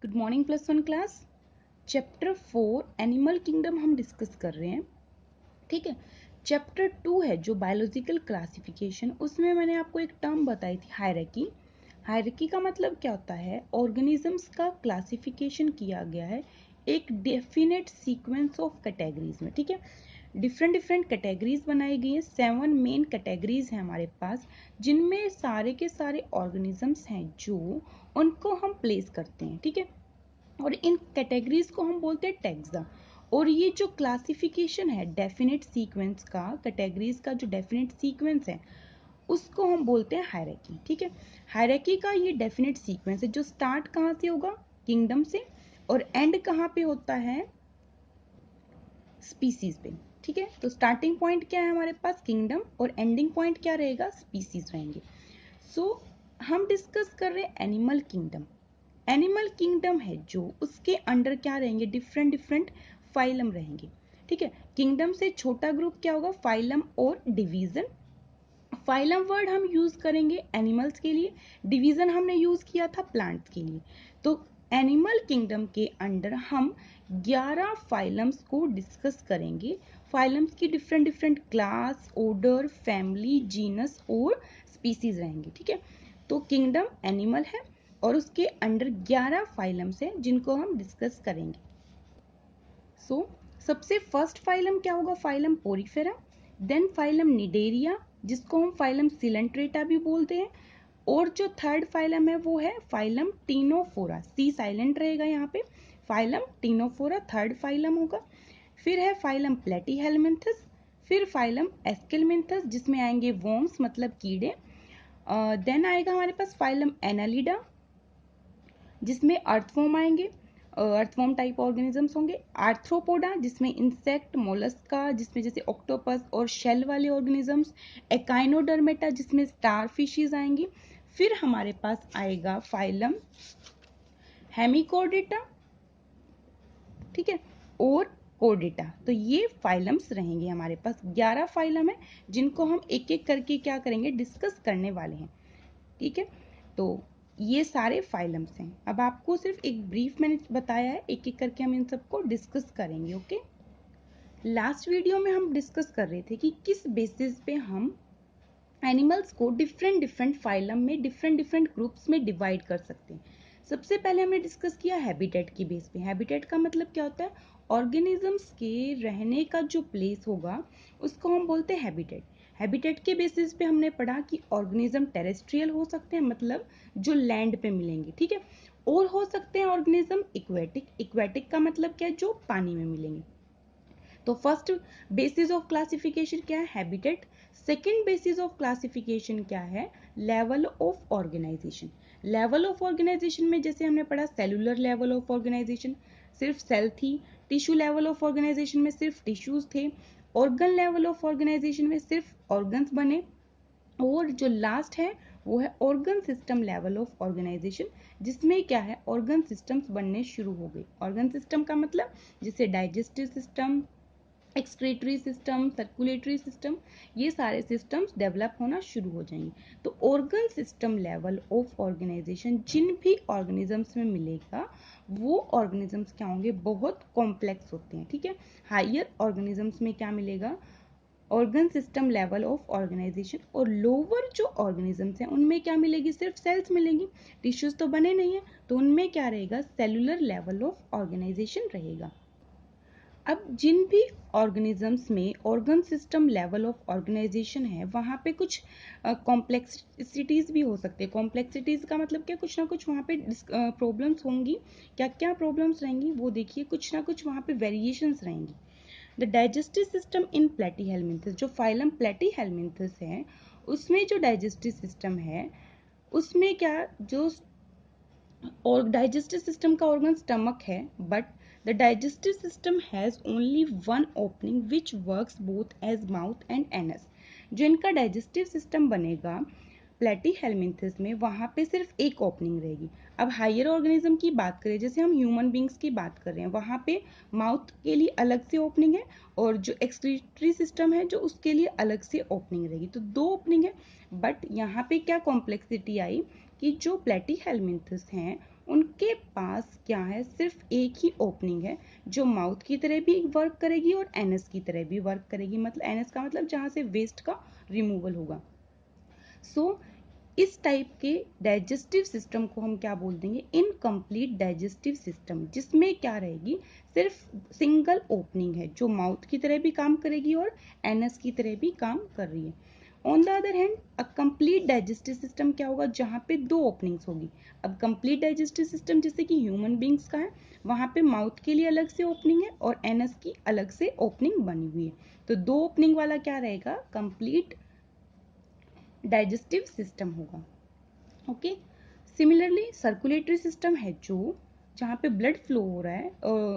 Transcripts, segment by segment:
Good morning +1 class. Chapter 4 animal kingdom हम discuss कर रहे हैं। ठीक है। चैप्टर 2 है जो बायोलॉजिकल क्लासिफिकेशन, उसमें मैंने आपको एक टर्म बताई थी हायरार्की। हायरार्की का मतलब क्या होता है? ऑर्गेनिजम्स का क्लासिफिकेशन किया गया है एक डेफिनेट सीक्वेंस ऑफ कैटेगरीज में। ठीक है। डिफरेंट डिफरेंट कैटेगरीज बनाई गई है। 7 मेन कैटेगरीज हैं हमारे पास, जिनमें सारे के सारे ऑर्गेनिजम्स हैं जो उनको हम प्लेस करते हैं। ठीक है। और इन कैटेगरीज को हम बोलते हैं टैक्सा। और ये जो क्लासिफिकेशन है डेफिनेट सीक्वेंस का, कैटेगरीज का जो डेफिनेट सीक्वेंस है उसको हम बोलते हैं हायरार्की। ठीक है। हायरार्की का ये डेफिनेट सीक्वेंस है जो स्टार्ट कहाँ से होगा? किंगडम से, और एंड कहाँ पे होता है? स्पीसीज पे। ठीक है। तो स्टार्टिंग पॉइंट क्या है हमारे पास? किंगडम, और एंडिंग पॉइंट क्या रहेगा? स्पीसीज रहेंगे। सो हम डिस्कस कर रहे हैं एनिमल किंगडम। एनिमल किंगडम है जो उसके अंडर क्या रहेंगे? डिफरेंट डिफरेंट फाइलम रहेंगे। ठीक है। किंगडम से छोटा ग्रुप क्या होगा? फाइलम और डिवीजन। फाइलम वर्ड हम यूज करेंगे एनिमल्स के लिए, डिवीजन हमने यूज किया था प्लांट्स के लिए। तो एनिमल किंगडम के अंडर हम 11 फाइलम्स को डिस्कस करेंगे। फाइलम्स की different different class, order, family, genus और स्पीसीज रहेंगे। ठीक है। तो किंगडम एनिमल है और उसके अंडर 11 फाइलम्स हैं जिनको हम डिस्कस करेंगे। सबसे फर्स्ट फाइलम क्या होगा? Phylum Porifera, then phylum Cnidaria जिसको हम फाइलम सिलेंट्रेटा भी बोलते हैं, और जो थर्ड फाइलम है वो है फाइलम टीनोफोरा। सी साइलेंट रहेगा यहाँ पे। फाइलम टीनोफोरा थर्ड फाइलम होगा। फिर है फाइलम प्लेटीहेलमिन्थस, फिर फाइलम एस्केलमिन्थस जिसमें आएंगे वॉर्म्स मतलब कीड़े। देन आएगा हमारे पास फाइलम एनालिडा जिसमें अर्थवॉर्म आएंगे, अर्थवॉर्म टाइप ऑर्गेनिजम्स होंगे। आर्थ्रोपोडा जिसमें इंसेक्ट, मोलस्का जिसमें जैसे ऑक्टोपस और शेल वाले ऑर्गेनिजम्स। एकाइनोडर्मेटा जिसमें स्टार फिशेज आएंगी। फिर हमारे पास आएगा फाइलम हेमिकोर्डेटा, ठीक है, और कोर्डेटा। तो ये फाइलम्स रहेंगे हमारे पास। 11 फाइलम है जिनको हम एक एक करके क्या करेंगे? डिस्कस करने वाले हैं। ठीक है। तो ये सारे फाइलम्स हैं। अब आपको सिर्फ एक ब्रीफ मैंने बताया है, एक एक करके हम इन सबको डिस्कस करेंगे। ओके। लास्ट वीडियो में हम डिस्कस कर रहे थे कि किस बेसिस पे हम एनिमल्स को डिफरेंट डिफरेंट फाइलम में, डिफरेंट डिफरेंट ग्रुप्स में डिवाइड कर सकते हैं। सबसे पहले हमने डिस्कस किया हैबिटेट की बेस पे। हैबिटेट का मतलब क्या होता है? ऑर्गेनिजम्स के रहने का जो प्लेस होगा उसको हम बोलते हैं हैबिटेट। हैबिटेट के बेसिस पे हमने पढ़ा कि ऑर्गेनिज्म टेरेस्ट्रियल हो सकते हैं, मतलब जो लैंड पे मिलेंगे। ठीक है। और हो सकते हैं ऑर्गेनिज्म इक्वेटिक। इक्वेटिक का मतलब क्या है? जो पानी में मिलेंगे। तो फर्स्ट बेसिस ऑफ क्लासिफिकेशन क्या है? Habitat. Second basis of classification क्या है? Level of organisation. Level of organisation में जैसे हमने पढ़ा सेलुलर लेवल ऑफ ऑर्गेनाइजेशन, सिर्फ सेल थी। टिश्यू लेवल ऑफ ऑर्गेनाइजेशन में सिर्फ टिश्यूज थे। ऑर्गन लेवल ऑफ ऑर्गेनाइजेशन में सिर्फ ऑर्गन्स बने। और जो लास्ट है वो है organ system level of organisation, जिसमें क्या है? ऑर्गन सिस्टम्स बनने शुरू हो गए। ऑर्गन सिस्टम का मतलब जैसे digestive system, excretory system, circulatory system, ये सारे सिस्टम्स डेवलप होना शुरू हो जाएंगे। तो organ system level of organisation जिन भी ऑर्गेनिजम्स में मिलेगा वो ऑर्गेनिजम्स क्या होंगे? बहुत कॉम्प्लेक्स होते हैं। ठीक है। हायर ऑर्गेनिजम्स में क्या मिलेगा? Organ system level of organisation. और लोअर जो ऑर्गेनिजम्स हैं उनमें क्या मिलेगी? सिर्फ सेल्स मिलेंगी, टिश्यूज तो बने नहीं है। तो उनमें क्या रहेगा? सेलुलर लेवल ऑफ ऑर्गेनाइजेशन रहेगा। अब जिन भी ऑर्गेनिजम्स में organ system level of organisation है वहाँ पे कुछ कॉम्प्लेक्सिटीज भी हो सकते हैं। कॉम्प्लेक्सिटीज का मतलब क्या? कुछ ना कुछ वहाँ पे प्रॉब्लम्स होंगी। क्या क्या प्रॉब्लम्स रहेंगी वो देखिए। कुछ ना कुछ वहाँ पे वेरिएशंस रहेंगी। द डाइजेस्टिव सिस्टम इन प्लेटीहेलमिन्थस, जो फाइलम प्लेटीहेलमिन्थस है उसमें जो डाइजेस्टिव सिस्टम है उसमें क्या, जो और डाइजेस्टिव सिस्टम का ऑर्गन स्टमक है, but the digestive system has only one opening which works both as mouth and anus. जो इनका डाइजेस्टिव सिस्टम बनेगा प्लेटीहेलमिन्थस में, वहाँ पे सिर्फ एक ओपनिंग रहेगी। अब हायर ऑर्गेनिज्म की बात करें, जैसे हम ह्यूमन बींग्स की बात कर रहे हैं, वहाँ पे माउथ के लिए अलग से ओपनिंग है और जो एक्सक्रीटरी सिस्टम है जो उसके लिए अलग से ओपनिंग रहेगी। तो दो ओपनिंग है। बट यहाँ पे क्या कॉम्प्लेक्सिटी आई कि जो प्लेटीहेलमिन्थस हैं उनके पास क्या है, सिर्फ एक ही ओपनिंग है जो माउथ की तरह भी वर्क करेगी और एनस की तरह भी वर्क करेगी। मतलब एनस का मतलब जहां से वेस्ट का रिमूवल होगा। इस टाइप के डाइजेस्टिव सिस्टम को हम क्या बोल देंगे, इनकम्प्लीट डाइजेस्टिव सिस्टम, जिसमें क्या रहेगी, सिर्फ सिंगल ओपनिंग है जो माउथ की तरह भी काम करेगी और एनस की तरह भी काम कर रही है। On the other hand a complete digestive system क्या होगा, जहां पे दो ओपनिंग्स होगी। अब कंप्लीट डाइजेस्टिव सिस्टम जैसे कि ह्यूमन बींग्स का है, वहां पे माउथ के लिए अलग से ओपनिंग है और एनस की अलग से ओपनिंग बनी हुई है। तो दो ओपनिंग वाला क्या रहेगा, कंप्लीट डाइजेस्टिव सिस्टम होगा। ओके, सिमिलरली सर्कुलेटरी सिस्टम है जो जहाँ पे ब्लड फ्लो हो रहा है,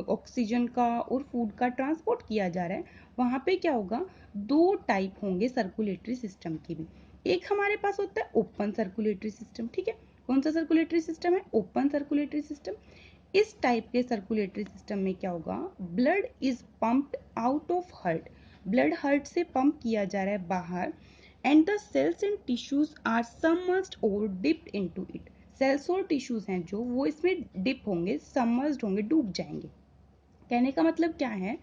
ऑक्सीजन का और फूड का ट्रांसपोर्ट किया जा रहा है, वहाँ पे क्या होगा, दो टाइप होंगे सर्कुलेटरी सिस्टम के भी। एक हमारे पास होता है ओपन सर्कुलेटरी सिस्टम, ठीक है। कौन सा सर्कुलेटरी सिस्टम है, ओपन सर्कुलेटरी सिस्टम। इस टाइप के सर्कुलेटरी सिस्टम में क्या होगा, blood is pumped out of heart, blood heart से पंप किया जा रहा है बाहर, and the cells and tissues are submerged और डिप्ड इनटू इट। सेल्स और टिश्यूज हैं जो वो इसमें डिप होंगे, सबमर्ज्ड होंगे, डूब जाएंगे। कहने का मतलब क्या है,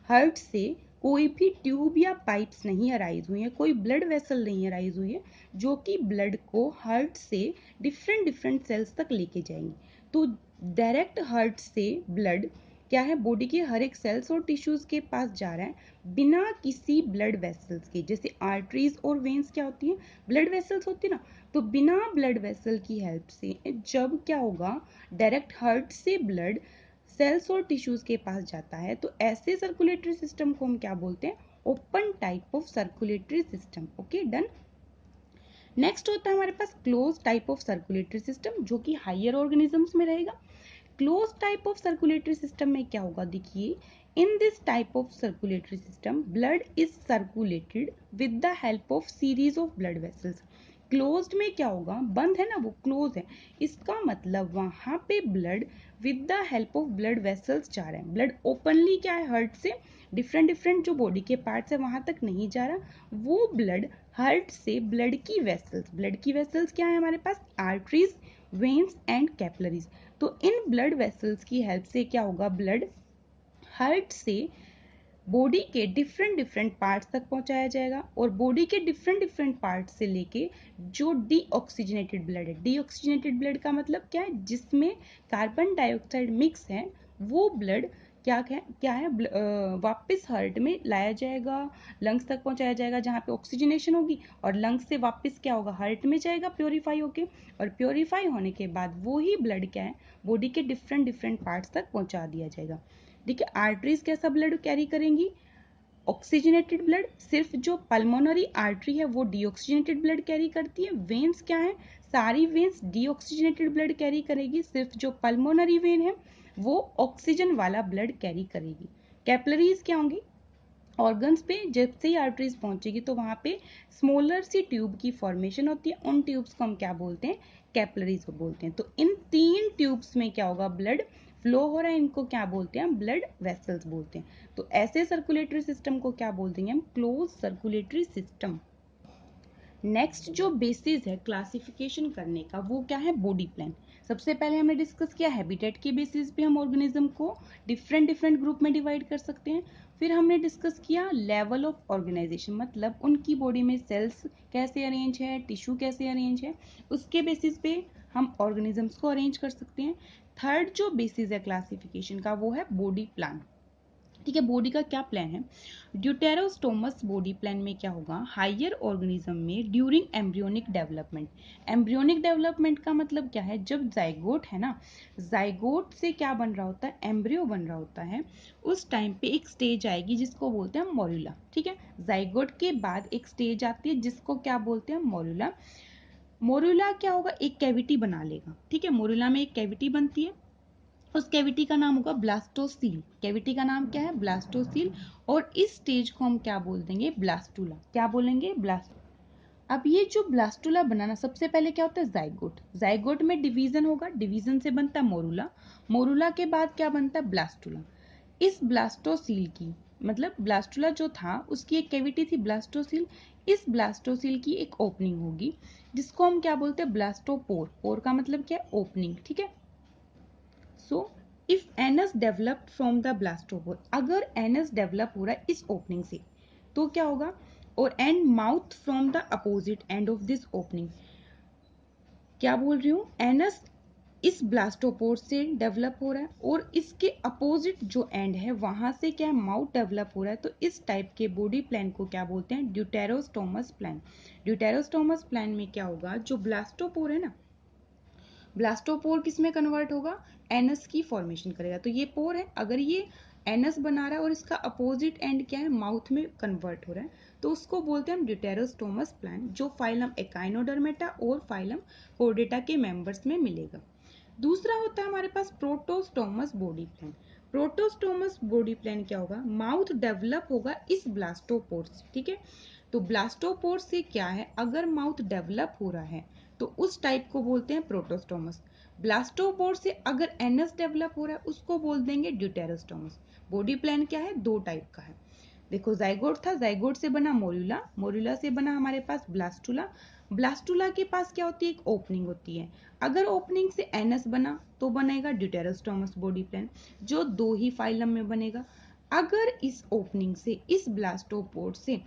हार्ट से कोई भी ट्यूब या पाइप्स नहीं अराइज हुई है, कोई ब्लड वेसल नहीं अराइज हुई है जो कि ब्लड को हार्ट से डिफरेंट डिफरेंट सेल्स तक लेके जाएंगे। तो डायरेक्ट हार्ट से ब्लड क्या है, बॉडी के हर एक सेल्स और टिश्यूज के पास जा रहा है बिना किसी ब्लड वेसल्स के। जैसे आर्टरीज और वेन्स क्या होती है, ब्लड वेसल्स होती है ना, तो बिना ब्लड वेसल की हेल्प से जब क्या होगा, डायरेक्ट हार्ट से ब्लड सेल्स और टिश्यूज के पास जाता है, तो ऐसे सर्कुलेटरी सिस्टम को हम क्या बोलते हैं, open type of circulatory system. Okay, done. Next होता है हमारे पास close type of circulatory system, जो कि हायर ऑर्गेनिजम्स में रहेगा। Close type of circulatory system में क्या होगा, देखिए, in this type of circulatory system blood is circulated with the help of series of blood vessels. Closed में क्या होगा, बंद है ना, वो क्लोज है, इसका मतलब वहां पे blood with the help of blood vessels जा रहे हैं। ब्लड ओपनली क्या है, हार्ट से डिफरेंट डिफरेंट जो बॉडी के पार्ट्स है वहां तक नहीं जा रहा, वो ब्लड हार्ट से ब्लड की वेसल्स, ब्लड की वेसल्स क्या है हमारे पास, आर्टरीज, वेन्स एंड कैपिलरीज। तो इन ब्लड वेसल्स की हेल्प से क्या होगा, ब्लड हार्ट से बॉडी के डिफरेंट डिफरेंट पार्ट्स तक पहुंचाया जाएगा, और बॉडी के डिफरेंट डिफरेंट पार्ट्स से लेके जो डीऑक्सीजनेटेड ब्लड है, डीऑक्सीजनेटेड ब्लड का मतलब क्या है, जिसमें कार्बन डाइऑक्साइड मिक्स है, वो ब्लड क्या है वापस हार्ट में लाया जाएगा, लंग्स तक पहुंचाया जाएगा जहां पे ऑक्सीजनेशन होगी, और लंग्स से वापस क्या होगा, हार्ट में जाएगा प्योरीफाई होके, और प्योरीफाई होने के बाद वो ही ब्लड क्या है, बॉडी के डिफरेंट डिफरेंट पार्ट्स तक पहुंचा दिया जाएगा। देखिए, आर्टरीज कैसा ब्लड कैरी करेंगी, ऑक्सीजनेटेड ब्लड। सिर्फ जो पल्मोनरी आर्टरी है वो डीऑक्सीजनेटेड ब्लड कैरी करती है। वेन्स क्या है, सारी वेन्स डीऑक्सीजनेटेड ब्लड कैरी करेगी, सिर्फ जो पल्मोनरी वेन है वो ऑक्सीजन वाला ब्लड कैरी करेगी। कैपिलरीज क्या होंगी, ऑर्गन्स पे जब से ही आर्टरीज पहुंचेगी तो वहां पे स्मॉलर सी ट्यूब की फॉर्मेशन होती है, उन ट्यूब्स को हम क्या बोलते हैं, कैपिलरीज को बोलते हैं। तो इन तीन ट्यूब्स में क्या होगा, ब्लड फ्लो हो रहा है, इनको क्या बोलते हैं, ब्लड वेसल्स बोलते हैं। तो ऐसे सर्कुलेटरी सिस्टम को क्या बोल देंगे हम, क्लोज सर्कुलेटरी सिस्टम। नेक्स्ट जो बेसिस है क्लासिफिकेशन करने का वो क्या है, बॉडी प्लान। सबसे पहले हमने डिस्कस किया हैबिटेट के बेसिस पे हम ऑर्गेनिज्म को डिफरेंट डिफरेंट ग्रुप में डिवाइड कर सकते हैं। फिर हमने डिस्कस किया लेवल ऑफ ऑर्गेनाइजेशन, मतलब उनकी बॉडी में सेल्स कैसे अरेंज है, टिश्यू कैसे अरेंज है, उसके बेसिस पे हम ऑर्गेनिजम्स को अरेंज कर सकते हैं। थर्ड जो बेसिस है क्लासिफिकेशन का वो है बॉडी प्लान। ठीक है, बॉडी का क्या प्लान है, ड्यूटेरोस्टोमस बॉडी प्लान में क्या होगा, हायर ऑर्गेनिज्म में during embryonic development. Embryonic development का मतलब क्या है, जब जाइगोट है ना, जाइगोट से क्या बन रहा होता है, एम्ब्रियो बन रहा होता है, उस टाइम पे एक स्टेज आएगी जिसको बोलते हैं मोरुला। ठीक है, जाइगोट के बाद एक स्टेज आती है जिसको क्या बोलते हैं, मोरुला। मोरुला क्या होगा, एक कैविटी बना लेगा। ठीक है, मोरुला में एक कैविटी बनती है, उस कैविटी का नाम होगा ब्लास्टोसील। कैविटी का नाम क्या है, ब्लास्टोसील। और इस स्टेज को हम क्या बोल देंगे, ब्लास्टुला। क्या बोलेंगे, ब्लास्ट। अब ये जो ब्लास्टुला बनाना, सबसे पहले क्या होता है, जाइगोट। जाइगोट में डिवीजन होगा, डिवीजन से बनता है मोरुला। मोरुला के बाद क्या बनता है, ब्लास्टुला। इस ब्लास्टोसील की, मतलब ब्लास्टुला जो था उसकी एक कैविटी थी ब्लास्टोसील, इस ब्लास्टोसील की एक ओपनिंग होगी जिसको हम क्या बोलते हैं, ब्लास्टोपोर। पोर का मतलब क्या है, ओपनिंग। ठीक है, so if anus developed from the blastopore, अगर एनस डेवलप हो रहा है इस ओपनिंग से तो क्या होगा, और and mouth from the opposite end of this opening, क्या बोल रही हूँ, एनस इस ब्लास्टोपोर से डेवलप हो रहा है और इसके अपोजिट जो एंड है वहां से क्या माउथ डेवलप हो रहा है, तो इस टाइप के बॉडी प्लान को क्या बोलते हैं, ड्यूटेरोस्टोमस प्लान। ड्यूटेरोस्टोमस प्लान में क्या होगा, जो ब्लास्टोपोर है ना, ब्लास्टोपोर किस में कन्वर्ट होगा, एनस की फॉर्मेशन करेगा। तो ये पोर है, अगर ये एनस बना रहा है और इसका अपोजिट एंड क्या है, माउथ में कन्वर्ट हो रहा है, तो उसको बोलते हैं हम ड्यूटेरोस्टोमस प्लांट, जो फाइलम एकाइनोडर्मेटा और फाइलम कोर्डेटा के मेंबर्स में मिलेगा। दूसरा होता है हमारे पास protostomes body plan. Protostomes body plan क्या होगा, माउथ डेवलप होगा इस ब्लास्टोपोर से, ठीक है। तो ब्लास्टोपोर से क्या है, अगर माउथ डेवलप हो रहा है तो उस टाइप को बोलते हैं प्रोटोस्टोमस। ब्लास्टोपोर से अगर एनस डेवलप हो रहा है उसको बोल देंगे ड्यूटेरोस्टोमस। बॉडी प्लान क्या है, दो टाइप का है। देखो जाइगोट था, जाइगोट से बना मोरुला, मोरुला से बना हमारे पास ब्लास्टुला। ब्लास्टुला के पास क्या होती है, एक ओपनिंग होती है, अगर ओपनिंग से एनस बना तो बनेगा ड्यूटेरोस्टोमस बॉडी प्लान, जो दो ही फाइलम में बनेगा। अगर इस ओपनिंग से इस ब्लास्टोपोर से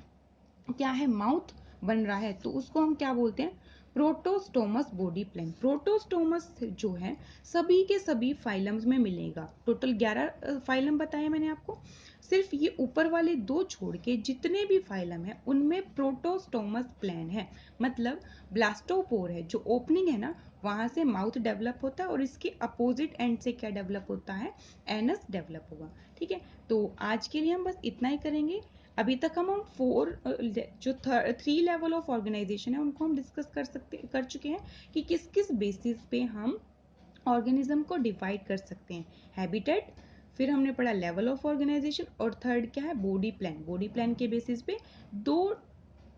क्या है, माउथ बन रहा है, तो उसको हम क्या बोलते हैं, प्रोटोस्टोमस बॉडी प्लान। प्रोटोस्टोमस जो है सभी के सभी फाइलम्स में मिलेगा, टोटल 11 फाइलम बताए मैंने आपको, सिर्फ ये ऊपर वाले दो छोड़ के जितने भी फाइलम है उनमें प्रोटोस्टोमस प्लान है। मतलब ब्लास्टोपोर है, जो ओपनिंग है ना वहां से माउथ डेवलप होता है और इसके अपोजिट एंड से क्या डेवलप होता है, एनस डेवलप होगा, ठीक है। तो आज के लिए हम बस इतना ही करेंगे। अभी तक हम जो 3 लेवल ऑफ ऑर्गेनाइजेशन है उनको हम डिस्कस कर चुके हैं कि किस किस बेसिस पे हम ऑर्गेनिज्म को डिवाइड कर सकते हैं। हैबिटेट, फिर हमने पढ़ा लेवल ऑफ ऑर्गेनाइजेशन, और थर्ड क्या है, बॉडी प्लान। बॉडी प्लान के बेसिस पे दो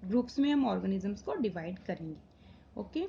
ग्रुप्स में हम ऑर्गेनिजम्स को डिवाइड करेंगे। ओके।